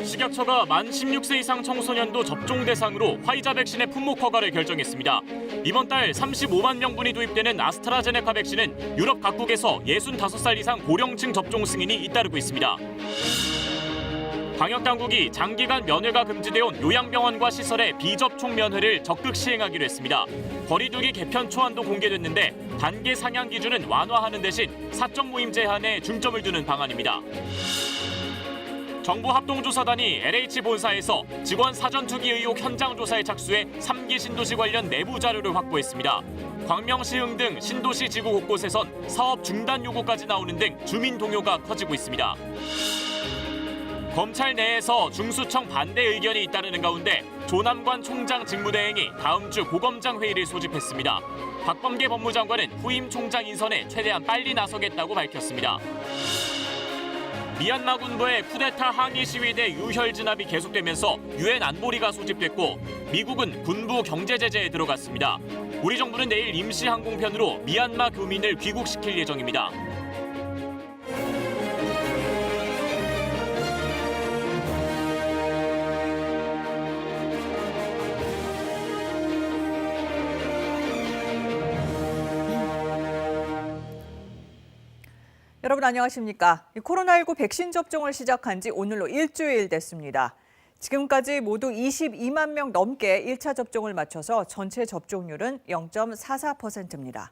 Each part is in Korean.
식약처가 만 16세 이상 청소년도 접종 대상으로 화이자 백신의 품목 허가를 결정했습니다. 이번 달 35만 명분이 도입되는 아스트라제네카 백신은 유럽 각국에서 65살 이상 고령층 접종 승인이 잇따르고 있습니다. 방역당국이 장기간 면회가 금지되어 온 요양병원과 시설의 비접촉 면회를 적극 시행하기로 했습니다. 거리두기 개편 초안도 공개됐는데 단계 상향 기준은 완화하는 대신 사적 모임 제한에 중점을 두는 방안입니다. 정부 합동조사단이 LH 본사에서 직원 사전 투기 의혹 현장 조사에 착수해 3기 신도시 관련 내부 자료를 확보했습니다. 광명시흥 등 신도시 지구 곳곳에선 사업 중단 요구까지 나오는 등 주민 동요가 커지고 있습니다. 검찰 내에서 중수청 반대 의견이 잇따르는 가운데 조남관 총장 직무대행이 다음 주 고검장 회의를 소집했습니다. 박범계 법무장관은 후임 총장 인선에 최대한 빨리 나서겠다고 밝혔습니다. 미얀마 군부의 쿠데타 항의 시위대 유혈 진압이 계속되면서 유엔 안보리가 소집됐고 미국은 군부 경제 제재에 들어갔습니다. 우리 정부는 내일 임시 항공편으로 미얀마 교민을 귀국시킬 예정입니다. 여러분 안녕하십니까? 코로나19 백신 접종을 시작한 지 오늘로 일주일 됐습니다. 지금까지 모두 22만 명 넘게 1차 접종을 마쳐서 전체 접종률은 0.44%입니다.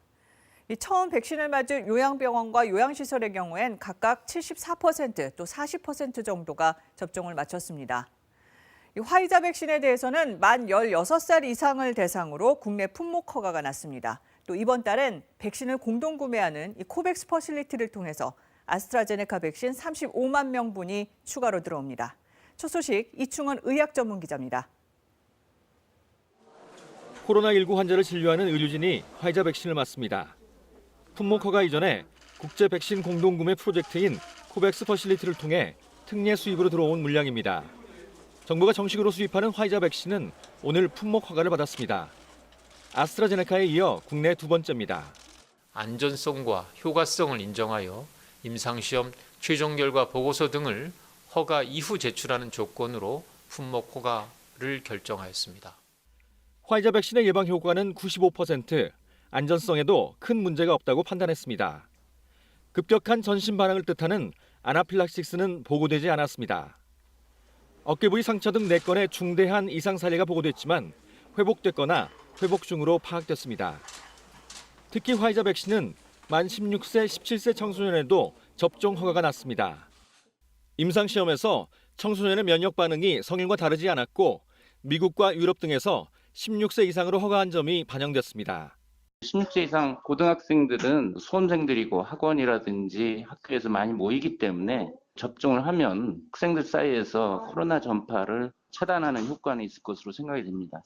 처음 백신을 맞은 요양병원과 요양시설의 경우엔 각각 74% 또 40% 정도가 접종을 마쳤습니다. 화이자 백신에 대해서는 만 16살 이상을 대상으로 국내 품목 허가가 났습니다. 또 이번 달엔 백신을 공동 구매하는 코백스 퍼실리티를 통해서 아스트라제네카 백신 35만 명분이 추가로 들어옵니다. 첫 소식 이충원 의학 전문 기자입니다. 코로나19 환자를 진료하는 의료진이 화이자 백신을 맞습니다. 품목 허가 이전에 국제 백신 공동 구매 프로젝트인 코백스 퍼실리티를 통해 특례 수입으로 들어온 물량입니다. 정부가 정식으로 수입하는 화이자 백신은 오늘 품목 허가를 받았습니다. 아스트라제네카에 이어 국내 두 번째입니다. 안전성과 효과성을 인정하여 임상시험 최종 결과 보고서 등을 허가 이후 제출하는 조건으로 품목 허가를 결정하였습니다. 화이자 백신의 예방 효과는 95%, 안전성에도 큰 문제가 없다고 판단했습니다. 급격한 전신 반응을 뜻하는 아나필락시스는 보고되지 않았습니다. 어깨 부위 상처 등 4건의 중대한 이상 사례가 보고됐지만 회복됐거나 회복 중으로 파악됐습니다. 특히 화이자 백신은 만 16세, 17세 청소년에도 접종 허가가 났습니다. 임상시험에서 청소년의 면역 반응이 성인과 다르지 않았고 미국과 유럽 등에서 16세 이상으로 허가한 점이 반영됐습니다. 16세 이상 고등학생들은 수험생들이고 학원이라든지 학교에서 많이 모이기 때문에 접종을 하면 학생들 사이에서 코로나 전파를 차단하는 효과는 있을 것으로 생각이 됩니다.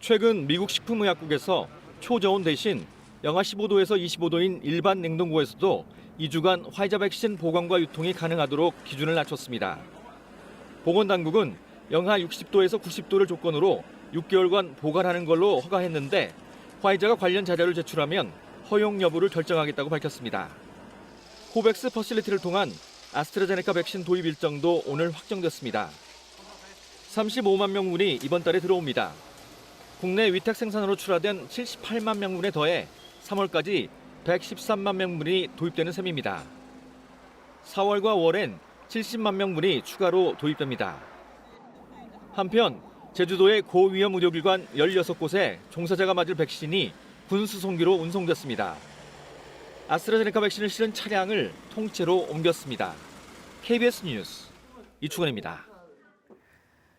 최근 미국 식품의약국에서 초저온 대신 영하 15도에서 25도인 일반 냉동고에서도 2주간 화이자 백신 보관과 유통이 가능하도록 기준을 낮췄습니다. 보건당국은 영하 60도에서 90도를 조건으로 6개월간 보관하는 걸로 허가했는데 화이자가 관련 자료를 제출하면 허용 여부를 결정하겠다고 밝혔습니다. 코백스 퍼실리티를 통한 아스트라제네카 백신 도입 일정도 오늘 확정됐습니다. 35만 명분이 이번 달에 들어옵니다. 국내 위탁 생산으로 출하된 78만 명분에 더해 3월까지 113만 명분이 도입되는 셈입니다. 4월과 5월엔 70만 명분이 추가로 도입됩니다. 한편 제주도의 고위험 의료기관 16곳에 종사자가 맞을 백신이 군수송기로 운송됐습니다. 아스트라제네카 백신을 실은 차량을 통째로 옮겼습니다. KBS 뉴스 이충원입니다.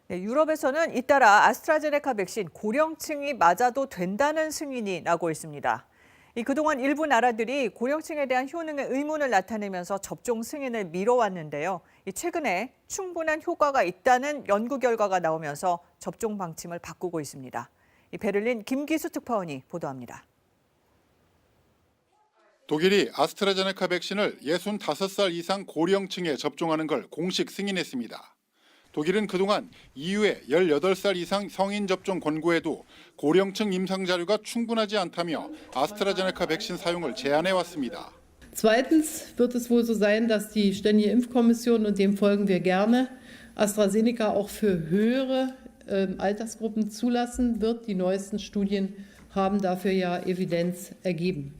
네, 유럽에서는 잇따라 아스트라제네카 백신 고령층이 맞아도 된다는 승인이 나고 있습니다. 그동안 일부 나라들이 고령층에 대한 효능에 의문을 나타내면서 접종 승인을 미뤄왔는데요. 최근에 충분한 효과가 있다는 연구 결과가 나오면서 접종 방침을 바꾸고 있습니다. 베를린 김기수 특파원이 보도합니다. 독일이 아스트라제네카 백신을 65살 이상 고령층에 접종하는 걸 공식 승인했습니다. 독일은 그동안 EU의 18살 이상 성인 접종 권고에도 고령층 임상 자료가 충분하지 않다며 아스트라제네카 백신 사용을 제한해왔습니다. Zweitens wird es wohl so sein, dass die Ständige Impfkommission, und dem folgen wir gerne, AstraZeneca auch für höhere Altersgruppen zulassen wird. Die neuesten Studien haben dafür ja Evidenz ergeben.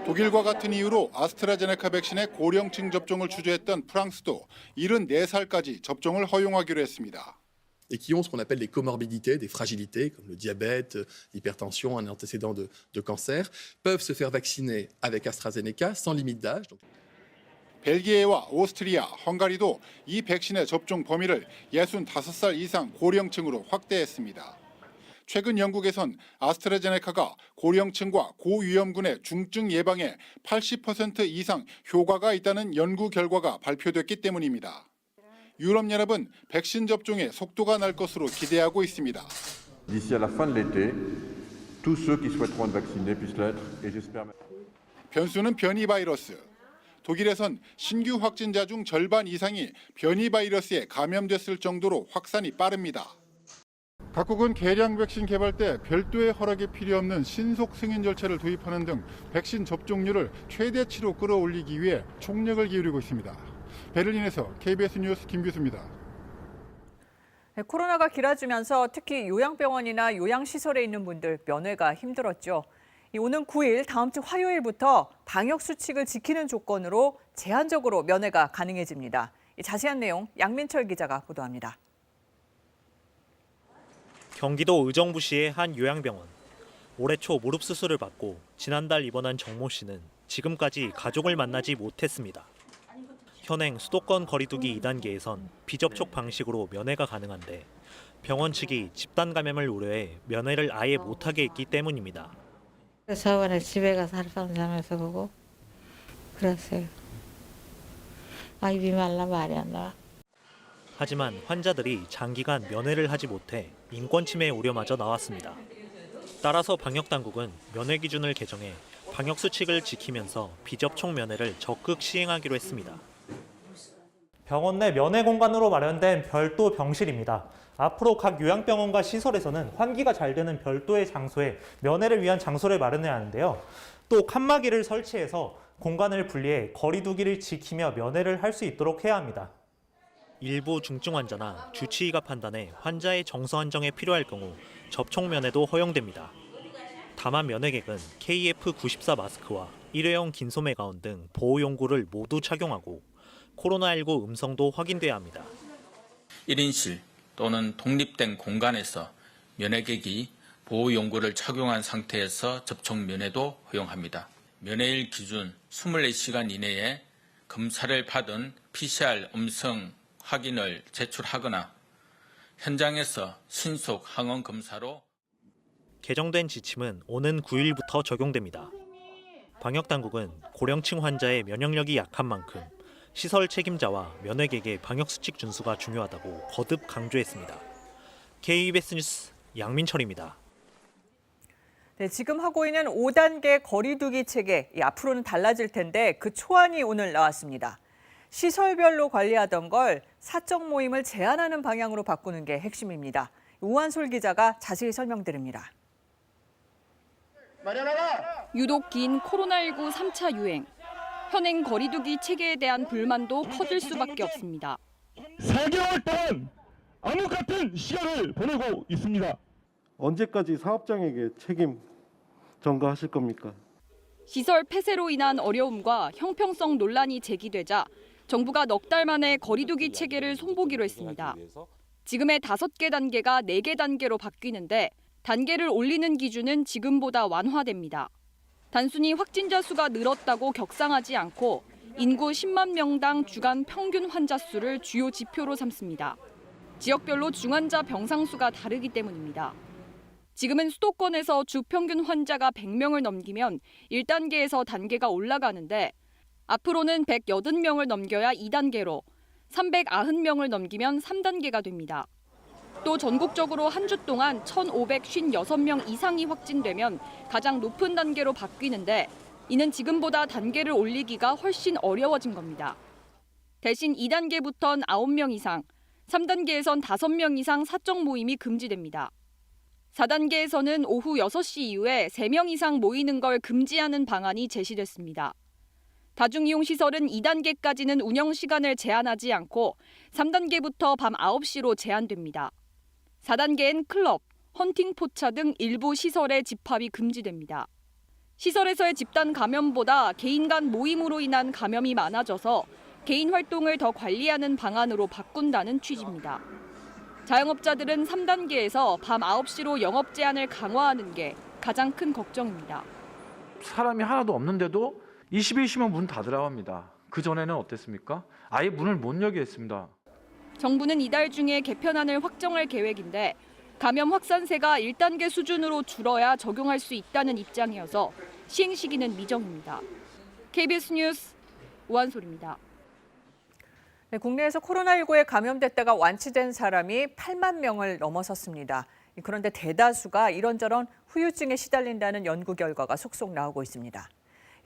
독일과 같은 이유로 아스트라제네카 백신의 고령층 접종을 주저했던 프랑스도 74살까지 접종을 허용하기로 했습니다. Et qui ont ce qu'on appelle des comorbidités, des fragilités, comme le diabète, l'hypertension, un antécédent de cancer, peuvent se faire vacciner avec AstraZeneca sans limite d'âge. 벨기에와 오스트리아, 헝가리도 이 백신의 접종 범위를 65살 이상 고령층으로 확대했습니다. 최근 영국에선 아스트라제네카가 고령층과 고위험군의 중증 예방에 80% 이상 효과가 있다는 연구 결과가 발표됐기 때문입니다. 유럽연합은 백신 접종의 속도가 날 것으로 기대하고 있습니다. D'ici à la fin de l'été, tous ceux qui souhaiteront être vaccinés puissent l'être et j'espère. 변수는 변이 바이러스. 독일에선 신규 확진자 중 절반 이상이 변이 바이러스에 감염됐을 정도로 확산이 빠릅니다. 각국은 개량 백신 개발 때 별도의 허락이 필요 없는 신속 승인 절차를 도입하는 등 백신 접종률을 최대치로 끌어올리기 위해 총력을 기울이고 있습니다. 베를린에서 KBS 뉴스 김규수입니다. 네, 코로나가 길어지면서 특히 요양병원이나 요양시설에 있는 분들 면회가 힘들었죠. 오는 9일 다음 주 화요일부터 방역수칙을 지키는 조건으로 제한적으로 면회가 가능해집니다. 자세한 내용 양민철 기자가 보도합니다. 경기도 의정부시의 한 요양병원. 올해 초 무릎 수술을 받고 지난달 입원한 정모 씨는 지금까지 가족을 만나지 못했습니다. 현행 수도권 거리두기 2단계에선 비접촉 방식으로 면회가 가능한데 병원 측이 집단 감염을 우려해 면회를 아예 못하게 했기 때문입니다. 저번에 집에 가서 하룻밤 자면서 보고 그랬어요. 입이 말라 말이 안 나와. 하지만 환자들이 장기간 면회를 하지 못해 인권 침해 우려마저 나왔습니다. 따라서 방역당국은 면회 기준을 개정해 방역 수칙을 지키면서 비접촉 면회를 적극 시행하기로 했습니다. 병원 내 면회 공간으로 마련된 별도 병실입니다. 앞으로 각 요양병원과 시설에서는 환기가 잘 되는 별도의 장소에 면회를 위한 장소를 마련해야 하는데요. 또 칸막이를 설치해서 공간을 분리해 거리 두기를 지키며 면회를 할 수 있도록 해야 합니다. 일부 중증 환자나 주치의가 판단해 환자의 정서 안정에 필요할 경우 접촉 면회도 허용됩니다. 다만 면회객은 KF94 마스크와 일회용 긴소매 가운 등 보호용구를 모두 착용하고 코로나19 음성도 확인돼야 합니다. 1인실 또는 독립된 공간에서 면회객이 보호용구를 착용한 상태에서 접촉 면회도 허용합니다. 면회일 기준 24시간 이내에 검사를 받은 PCR 음성 확인을 제출하거나 현장에서 신속 항원 검사로 개정된 지침은 오는 9일부터 적용됩니다. 방역당국은 고령층 환자의 면역력이 약한 만큼 시설 책임자와 면회객의 방역수칙 준수가 중요하다고 거듭 강조했습니다. KBS 뉴스 양민철입니다. 네, 지금 하고 있는 5단계 거리두기 체계, 앞으로는 달라질 텐데 그 초안이 오늘 나왔습니다. 시설별로 관리하던 걸 사적 모임을 제한하는 방향으로 바꾸는 게 핵심입니다. 우한솔 기자가 자세히 설명드립니다. 유독 긴 코로나19 3차 유행. 현행 거리두기 체계에 대한 불만도 커질 수밖에 없습니다. 4개월 동안 암흑 같은 시간을 보내고 있습니다. 언제까지 사업장에게 책임 전가하실 겁니까? 시설 폐쇄로 인한 어려움과 형평성 논란이 제기되자 정부가 넉 달 만에 거리두기 체계를 손보기로 했습니다. 지금의 5개 단계가 4개 단계로 바뀌는데 단계를 올리는 기준은 지금보다 완화됩니다. 단순히 확진자 수가 늘었다고 격상하지 않고 인구 10만 명당 주간 평균 환자 수를 주요 지표로 삼습니다. 지역별로 중환자 병상 수가 다르기 때문입니다. 지금은 수도권에서 주 평균 환자가 100명을 넘기면 1단계에서 단계가 올라가는데 앞으로는 180명을 넘겨야 2단계로, 390명을 넘기면 3단계가 됩니다. 또 전국적으로 한 주 동안 1,556명 이상이 확진되면 가장 높은 단계로 바뀌는데 이는 지금보다 단계를 올리기가 훨씬 어려워진 겁니다. 대신 2단계부터는 9명 이상, 3단계에선 5명 이상 사적 모임이 금지됩니다. 4단계에서는 오후 6시 이후에 3명 이상 모이는 걸 금지하는 방안이 제시됐습니다. 다중이용 시설은 2단계까지는 운영 시간을 제한하지 않고 3단계부터 밤 9시로 제한됩니다. 4단계엔 클럽, 헌팅 포차 등 일부 시설의 집합이 금지됩니다. 시설에서의 집단 감염보다 개인 간 모임으로 인한 감염이 많아져서 개인 활동을 더 관리하는 방안으로 바꾼다는 취지입니다. 자영업자들은 3단계에서 밤 9시로 영업 제한을 강화하는 게 가장 큰 걱정입니다. 사람이 하나도 없는데도 21시면 문 닫으라고 합니다. 그전에는 어땠습니까? 아예 문을 못 열게 했습니다. 정부는 이달 중에 개편안을 확정할 계획인데 감염 확산세가 1단계 수준으로 줄어야 적용할 수 있다는 입장이어서 시행 시기는 미정입니다. KBS 뉴스 우한솔입니다. 네, 국내에서 코로나19에 감염됐다가 완치된 사람이 8만 명을 넘어섰습니다. 그런데 대다수가 이런저런 후유증에 시달린다는 연구 결과가 속속 나오고 있습니다.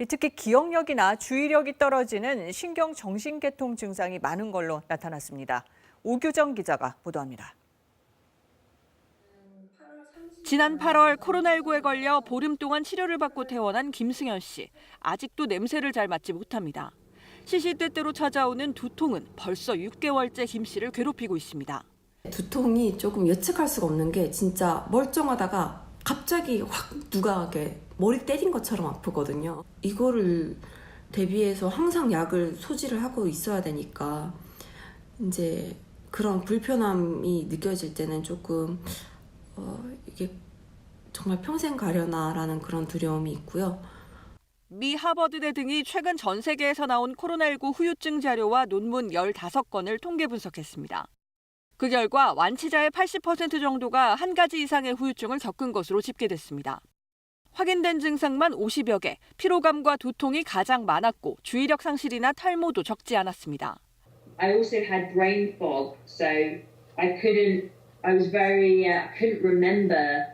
특히 기억력이나 주의력이 떨어지는 신경정신계통 증상이 많은 걸로 나타났습니다. 오규정 기자가 보도합니다. 지난 8월 코로나19에 걸려 보름 동안 치료를 받고 퇴원한 김승현 씨. 아직도 냄새를 잘 맡지 못합니다. 시시때때로 찾아오는 두통은 벌써 6개월째 김 씨를 괴롭히고 있습니다. 두통이 조금 예측할 수가 없는 게 진짜 멀쩡하다가 갑자기 확 누가 이렇게 머리 때린 것처럼 아프거든요. 이거를 대비해서 항상 약을 소지를 하고 있어야 되니까 이제 그런 불편함이 느껴질 때는 조금 이게 정말 평생 가려나라는 그런 두려움이 있고요. 미 하버드대 등이 최근 전 세계에서 나온 코로나19 후유증 자료와 논문 15건을 통계 분석했습니다. 그 결과 완치자의 80% 정도가 한 가지 이상의 후유증을 겪은 것으로 집계됐습니다. 확인된 증상만 50여 개, 피로감과 두통이 가장 많았고 주의력 상실이나 탈모도 적지 않았습니다. I also had brain fog, so I couldn't remember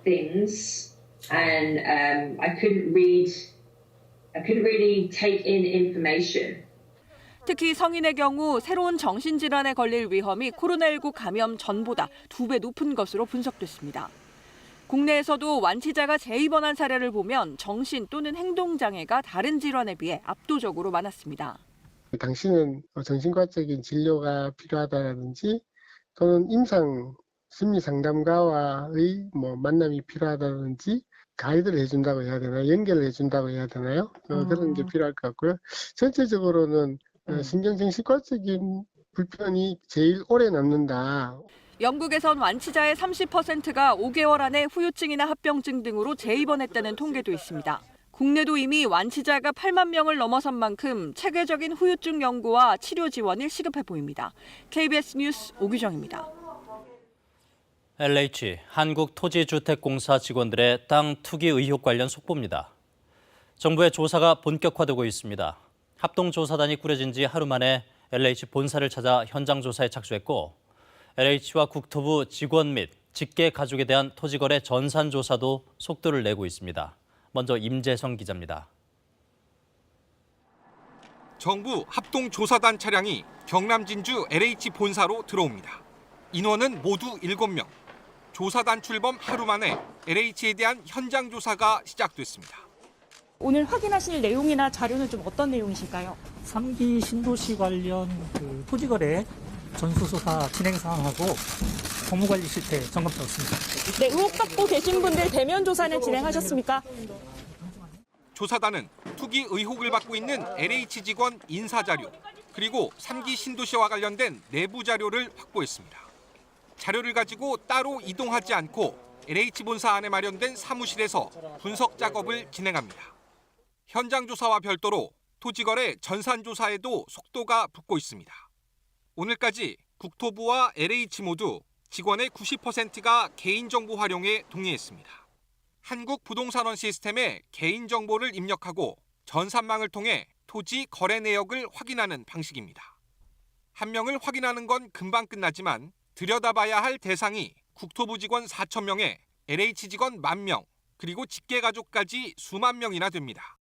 things, and I couldn't really take in information. 특히 성인의 경우 새로운 정신질환에 걸릴 위험이 코로나19 감염 전보다 2배 높은 것으로 분석됐습니다. 국내에서도 완치자가 재입원한 사례를 보면 정신 또는 행동장애가 다른 질환에 비해 압도적으로 많았습니다. 당신은 정신과적인 진료가 필요하다든지 또는 임상 심리 상담가와의 만남이 필요하다든지 가이드를 해준다고 해야 되나요? 연결을 해준다고 해야 되나요? 그런 게 필요할 것 같고요. 전체적으로는 신경정신과적인 불편이 제일 오래 남는다. 영국에선 완치자의 30%가 5개월 안에 후유증이나 합병증 등으로 재입원했다는 통계도 있습니다. 국내도 이미 완치자가 8만 명을 넘어선 만큼 체계적인 후유증 연구와 치료 지원이 시급해 보입니다. KBS 뉴스 오규정입니다. LH 한국토지주택공사 직원들의 땅 투기 의혹 관련 속보입니다. 정부의 조사가 본격화되고 있습니다. 합동조사단이 꾸려진 지 하루 만에 LH 본사를 찾아 현장 조사에 착수했고 LH와 국토부 직원 및 직계 가족에 대한 토지거래 전산 조사도 속도를 내고 있습니다. 먼저 임재성 기자입니다. 정부 합동조사단 차량이 경남 진주 LH 본사로 들어옵니다. 인원은 모두 7명. 조사단 출범 하루 만에 LH에 대한 현장 조사가 시작됐습니다. 오늘 확인하실 내용이나 자료는 좀 어떤 내용이실까요? 3기 신도시 관련 토지거래 전수조사 진행 상황하고 업무관리 실태 점검 들었습니다. 네, 의혹 받고 계신 분들 대면 조사는 진행하셨습니까? 조사단은 투기 의혹을 받고 있는 LH 직원 인사자료 그리고 3기 신도시와 관련된 내부 자료를 확보했습니다. 자료를 가지고 따로 이동하지 않고 LH 본사 안에 마련된 사무실에서 분석 작업을 진행합니다. 현장 조사와 별도로 토지거래 전산 조사에도 속도가 붙고 있습니다. 오늘까지 국토부와 LH 모두 직원의 90%가 개인정보 활용에 동의했습니다. 한국부동산원 시스템에 개인정보를 입력하고 전산망을 통해 토지 거래 내역을 확인하는 방식입니다. 한 명을 확인하는 건 금방 끝나지만 들여다봐야 할 대상이 국토부 직원 4,000명에 LH 직원 10,000명, 그리고 직계가족까지 수만 명이나 됩니다.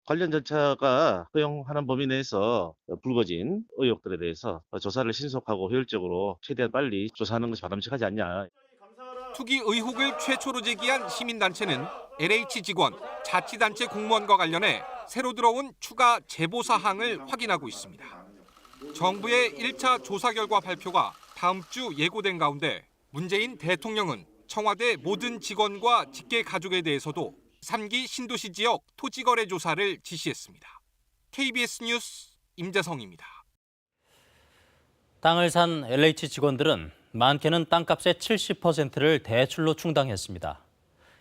관련 절차가 허용하는 범위 내에서 불거진 의혹들에 대해서 조사를 신속하고 효율적으로 최대한 빨리 조사하는 것이 바람직하지 않냐. 투기 의혹을 최초로 제기한 시민단체는 LH 직원, 자치단체 공무원과 관련해 새로 들어온 추가 제보 사항을 확인하고 있습니다. 정부의 1차 조사 결과 발표가 다음 주 예고된 가운데 문재인 대통령은 청와대 모든 직원과 직계 가족에 대해서도 3기 신도시 지역 토지 거래 조사를 지시했습니다. KBS 뉴스 임재성입니다. 땅을 산 LH 직원들은 많게는 땅값의 70%를 대출로 충당했습니다.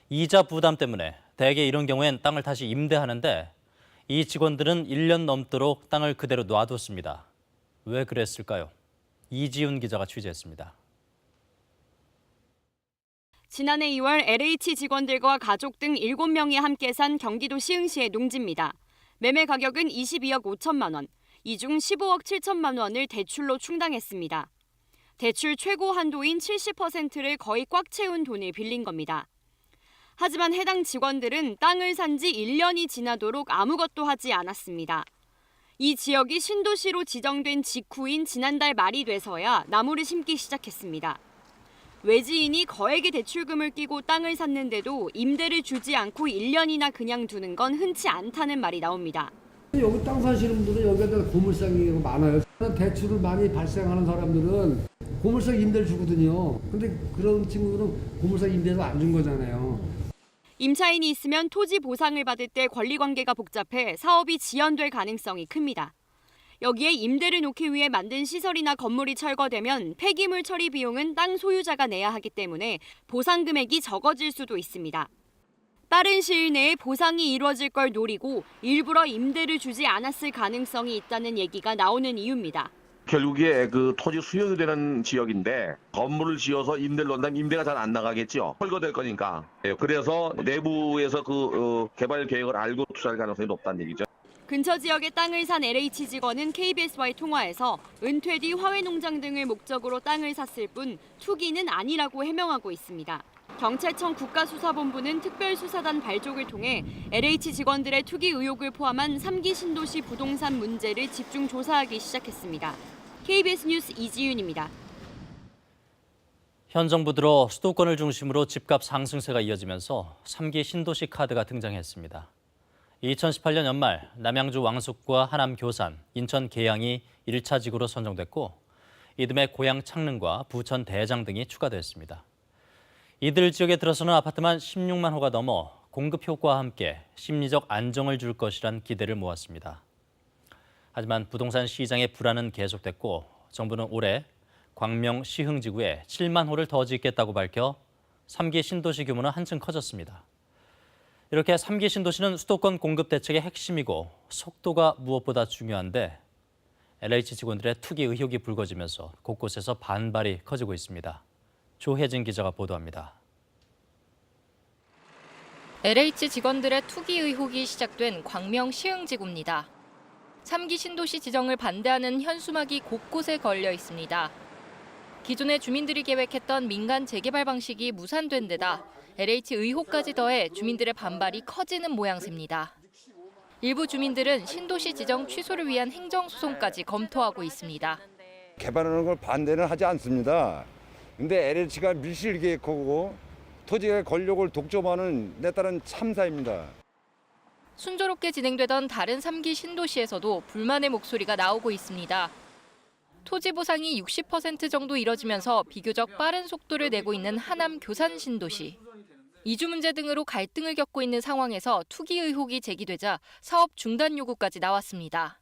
이자 부담 때문에 대개 이런 경우엔 땅을 다시 임대하는데 이 직원들은 1년 넘도록 땅을 그대로 놔뒀습니다. 왜 그랬을까요? 이지훈 기자가 취재했습니다. 지난해 2월 LH 직원들과 가족 등 7명이 함께 산 경기도 시흥시의 농지입니다. 매매 가격은 22억 5천만 원, 이 중 15억 7천만 원을 대출로 충당했습니다. 대출 최고 한도인 70%를 거의 꽉 채운 돈을 빌린 겁니다. 하지만 해당 직원들은 땅을 산 지 1년이 지나도록 아무것도 하지 않았습니다. 이 지역이 신도시로 지정된 직후인 지난달 말이 돼서야 나무를 심기 시작했습니다. 외지인이 거액의 대출금을 끼고 땅을 샀는데도 임대를 주지 않고 1년이나 그냥 두는 건 흔치 않다는 말이 나옵니다. 여기 땅 사시는 분들은 여기에다 고물상이 많아요. 대출을 많이 발생하는 사람들은 고물상 임대를 주거든요. 근데 그런 친구들은 고물상 임대도 안 준 거잖아요. 임차인이 있으면 토지 보상을 받을 때 권리관계가 복잡해 사업이 지연될 가능성이 큽니다. 여기에 임대를 놓기 위해 만든 시설이나 건물이 철거되면 폐기물 처리 비용은 땅 소유자가 내야 하기 때문에 보상 금액이 적어질 수도 있습니다. 빠른 시일 내에 보상이 이루어질 걸 노리고 일부러 임대를 주지 않았을 가능성이 있다는 얘기가 나오는 이유입니다. 결국에 그 토지 수용이 되는 지역인데 건물을 지어서 임대를 놓는다면 임대가 잘 안 나가겠죠. 철거될 거니까. 그래서 내부에서 그 개발 계획을 알고 투자할 가능성이 높다는 얘기죠. 근처 지역의 땅을 산 LH 직원은 KBS와의 통화에서 은퇴 뒤 화훼농장 등을 목적으로 땅을 샀을 뿐 투기는 아니라고 해명하고 있습니다. 경찰청 국가수사본부는 특별수사단 발족을 통해 LH 직원들의 투기 의혹을 포함한 3기 신도시 부동산 문제를 집중 조사하기 시작했습니다. KBS 뉴스 이지윤입니다. 현 정부 들어 수도권을 중심으로 집값 상승세가 이어지면서 3기 신도시 카드가 등장했습니다. 2018년 연말 남양주 왕숙과 하남 교산, 인천 계양이 1차 지구로 선정됐고 이듬해 고양 창릉과 부천 대장 등이 추가됐습니다. 이들 지역에 들어서는 아파트만 16만 호가 넘어 공급 효과와 함께 심리적 안정을 줄 것이란 기대를 모았습니다. 하지만 부동산 시장의 불안은 계속됐고 정부는 올해 광명 시흥지구에 7만 호를 더 짓겠다고 밝혀 3기 신도시 규모는 한층 커졌습니다. 이렇게 3기 신도시는 수도권 공급 대책의 핵심이고 속도가 무엇보다 중요한데 LH 직원들의 투기 의혹이 불거지면서 곳곳에서 반발이 커지고 있습니다. 조혜진 기자가 보도합니다. LH 직원들의 투기 의혹이 시작된 광명 시흥지구입니다. 3기 신도시 지정을 반대하는 현수막이 곳곳에 걸려 있습니다. 기존에 주민들이 계획했던 민간 재개발 방식이 무산된 데다 LH 의혹까지 더해 주민들의 반발이 커지는 모양새입니다. 일부 주민들은 신도시 지정 취소를 위한 행정소송까지 검토하고 있습니다. 개발하는 걸 반대는 하지 않습니다. 근데 LH가 밀실 계획하고 토지의 권력을 독점하는 내 딸은 참사입니다. 순조롭게 진행되던 다른 3기 신도시에서도 불만의 목소리가 나오고 있습니다. 토지 보상이 60% 정도 이뤄지면서 비교적 빠른 속도를 내고 있는 하남 교산 신도시. 이주 문제 등으로 갈등을 겪고 있는 상황에서 투기 의혹이 제기되자 사업 중단 요구까지 나왔습니다.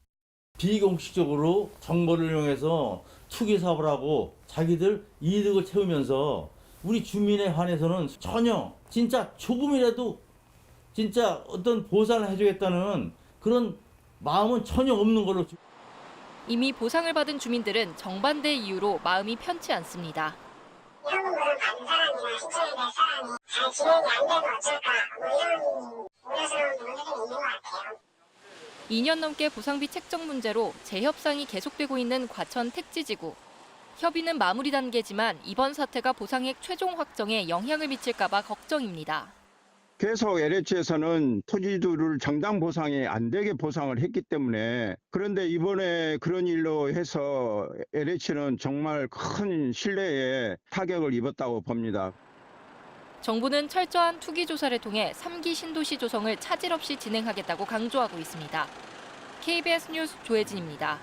비공식적으로 정보를 이용해서 투기 사업을 하고 자기들 이득을 채우면서 우리 주민에 한해서는 전혀 진짜 조금이라도 진짜 어떤 보상을 해주겠다는 그런 마음은 전혀 없는 걸로. 이미 보상을 받은 주민들은 정반대 이유로 마음이 편치 않습니다. 현금을 받은 사람이나 시청에 낼 사람이 잘 진행이 안 돼도 어쩔까 이런 우려스러운 부분들이 있는 것 같아요. 2년 넘게 보상비 책정 문제로 재협상이 계속되고 있는 과천 택지지구. 협의는 마무리 단계지만 이번 사태가 보상액 최종 확정에 영향을 미칠까 봐 걱정입니다. 계속 LH에서는 토지주를 정당 보상이 안 되게 보상을 했기 때문에 그런데 이번에 그런 일로 해서 LH는 정말 큰 신뢰에 타격을 입었다고 봅니다. 정부는 철저한 투기 조사를 통해 3기 신도시 조성을 차질 없이 진행하겠다고 강조하고 있습니다. KBS 뉴스 조혜진입니다.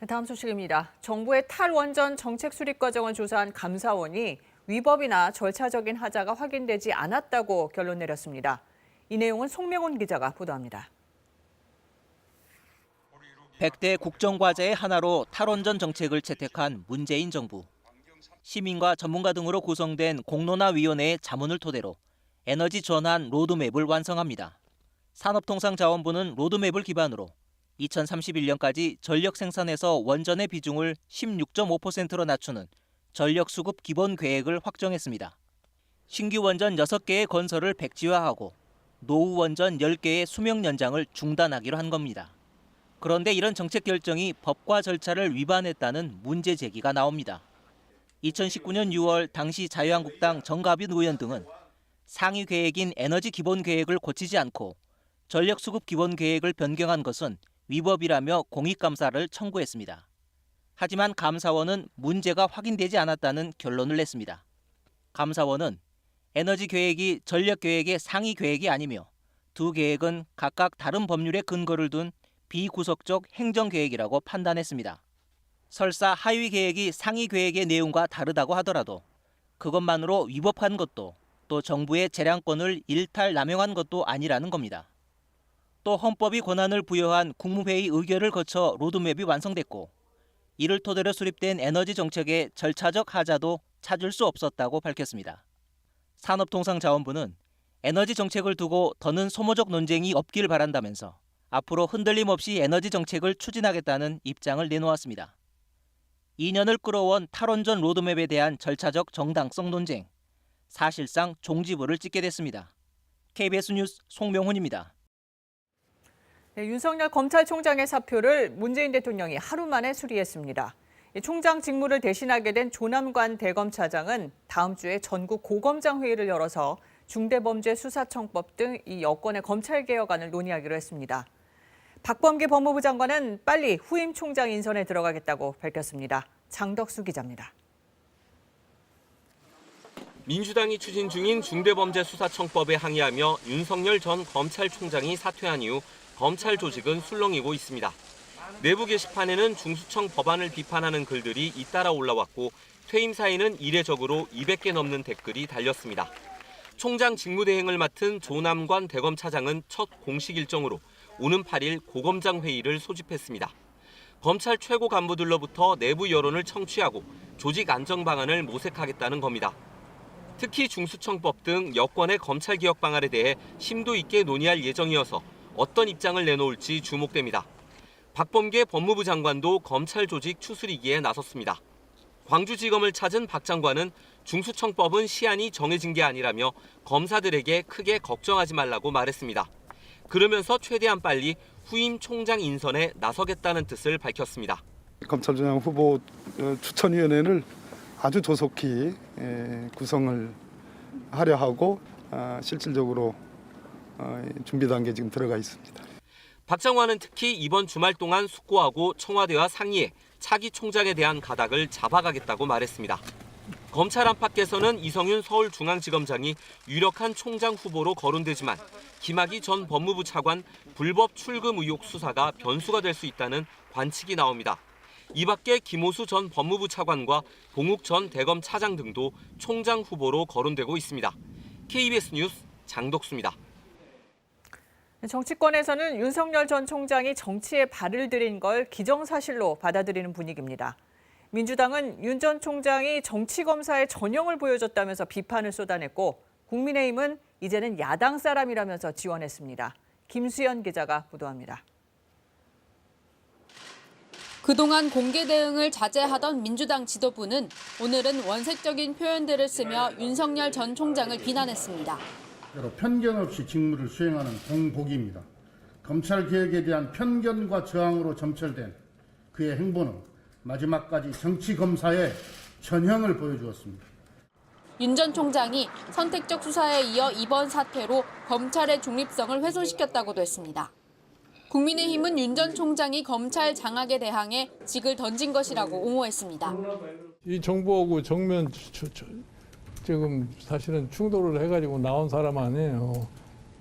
다음 소식입니다. 정부의 탈원전 정책 수립 과정을 조사한 감사원이 위법이나 절차적인 하자가 확인되지 않았다고 결론 내렸습니다. 이 내용은 송명훈 기자가 보도합니다. 100대 국정과제의 하나로 탈원전 정책을 채택한 문재인 정부. 시민과 전문가 등으로 구성된 공론화위원회의 자문을 토대로 에너지 전환 로드맵을 완성합니다. 산업통상자원부는 로드맵을 기반으로 2031년까지 전력 생산에서 원전의 비중을 16.5%로 낮추는 전력 수급 기본 계획을 확정했습니다. 신규 원전 6개의 건설을 백지화하고 노후 원전 10개의 수명 연장을 중단하기로 한 겁니다. 그런데 이런 정책 결정이 법과 절차를 위반했다는 문제 제기가 나옵니다. 2019년 6월 당시 자유한국당 정가빈 의원 등은 상위 계획인 에너지 기본 계획을 고치지 않고 전력 수급 기본 계획을 변경한 것은 위법이라며 공익감사를 청구했습니다. 하지만 감사원은 문제가 확인되지 않았다는 결론을 냈습니다. 감사원은 에너지 계획이 전력 계획의 상위 계획이 아니며 두 계획은 각각 다른 법률에 근거를 둔 비구속적 행정계획이라고 판단했습니다. 설사 하위 계획이 상위 계획의 내용과 다르다고 하더라도 그것만으로 위법한 것도 또 정부의 재량권을 일탈 남용한 것도 아니라는 겁니다. 또 헌법이 권한을 부여한 국무회의 의결을 거쳐 로드맵이 완성됐고 이를 토대로 수립된 에너지 정책의 절차적 하자도 찾을 수 없었다고 밝혔습니다. 산업통상자원부는 에너지 정책을 두고 더는 소모적 논쟁이 없길 바란다면서 앞으로 흔들림 없이 에너지 정책을 추진하겠다는 입장을 내놓았습니다. 2년을 끌어온 탈원전 로드맵에 대한 절차적 정당성 논쟁, 사실상 종지부를 찍게 됐습니다. KBS 뉴스 송명훈입니다. 네, 윤석열 검찰총장의 사표를 문재인 대통령이 하루 만에 수리했습니다. 총장 직무를 대신하게 된 조남관 대검차장은 다음 주에 전국 고검장 회의를 열어서 중대범죄수사청법 등 이 여권의 검찰개혁안을 논의하기로 했습니다. 박범계 법무부 장관은 빨리 후임 총장 인선에 들어가겠다고 밝혔습니다. 장덕수 기자입니다. 민주당이 추진 중인 중대범죄수사청법에 항의하며 윤석열 전 검찰총장이 사퇴한 이후 검찰 조직은 술렁이고 있습니다. 내부 게시판에는 중수청 법안을 비판하는 글들이 잇따라 올라왔고 퇴임 사이는 이례적으로 200개 넘는 댓글이 달렸습니다. 총장 직무대행을 맡은 조남관 대검차장은 첫 공식 일정으로 오는 8일 고검장 회의를 소집했습니다. 검찰 최고 간부들로부터 내부 여론을 청취하고 조직 안정 방안을 모색하겠다는 겁니다. 특히 중수청법 등 여권의 검찰 개혁 방안에 대해 심도 있게 논의할 예정이어서 어떤 입장을 내놓을지 주목됩니다. 박범계 법무부 장관도 검찰 조직 추스리기에 나섰습니다. 광주지검을 찾은 박 장관은 중수청법은 시한이 정해진 게 아니라며 검사들에게 크게 걱정하지 말라고 말했습니다. 그러면서 최대한 빨리 후임 총장 인선에 나서겠다는 뜻을 밝혔습니다. 검찰총장 후보 추천위원회를 아주 조속히 구성을 하려 하고 실질적으로 준비 단계에 지금 들어가 있습니다. 박 장관은 특히 이번 주말 동안 숙고하고 청와대와 상의해 차기 총장에 대한 가닥을 잡아가겠다고 말했습니다. 검찰 안팎에서는 이성윤 서울중앙지검장이 유력한 총장 후보로 거론되지만 김학의 전 법무부 차관 불법 출금 의혹 수사가 변수가 될 수 있다는 관측이 나옵니다. 이 밖에 김호수 전 법무부 차관과 봉욱 전 대검 차장 등도 총장 후보로 거론되고 있습니다. KBS 뉴스 장덕수입니다. 정치권에서는 윤석열 전 총장이 정치에 발을 들인 걸 기정사실로 받아들이는 분위기입니다. 민주당은 윤 전 총장이 정치검사의 전형을 보여줬다면서 비판을 쏟아냈고 국민의힘은 이제는 야당 사람이라면서 지원했습니다. 김수연 기자가 보도합니다. 그동안 공개 대응을 자제하던 민주당 지도부는 오늘은 원색적인 표현들을 쓰며 윤석열 전 총장을 비난했습니다. 편견 없이 직무를 수행하는 공복입니다. 검찰개혁에 대한 편견과 저항으로 점철된 그의 행보는 마지막까지 정치검사의 전형을 보여주었습니다. 윤 전 총장이 선택적 수사에 이어 이번 사태로 검찰의 중립성을 훼손시켰다고도 했습니다. 국민의힘은 윤 전 총장이 검찰 장악에 대항해 직을 던진 것이라고 옹호했습니다. 이 정부하고 정면 지금 사실은 충돌을 해가지고 나온 사람 아니에요.